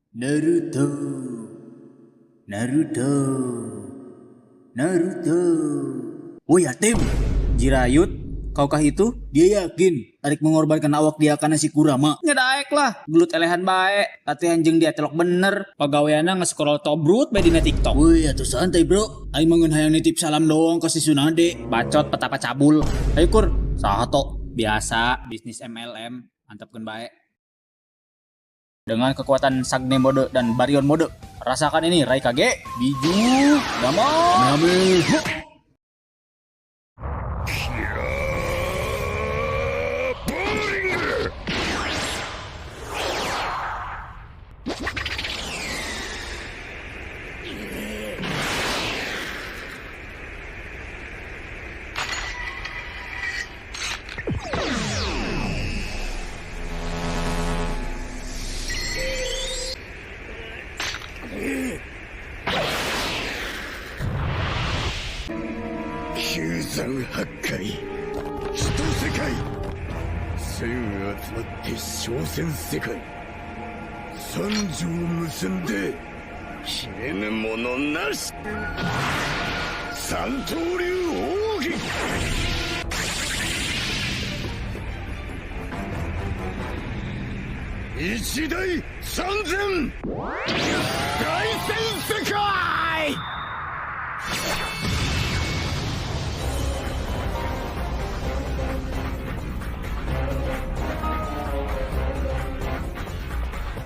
Naruto, Naruto, Naruto. Woi Tim, Jirayut, kaukah itu? Dia yakin Tarik mengorbankan awak dia karena si Kurama. Ngedaek lah, gelut elehan bae. Latihan jeung dia telok bener. Pagaweana nge-scroll tobrut bae dina TikTok. Woi atuh santai bro, aing mangun hayang nitip salam doang ke si Sunade. Bacot petapa cabul. Ayo Kur, saha to? Biasa bisnis MLM, mantapkeun bae. Dengan kekuatan Sagne mode dan Baryon mode, rasakan ini Raikage, Biju, Dama.破壊一世界千集まって小戦世界三条結んで消えぬものなし三刀流奥義一大三千大戦世界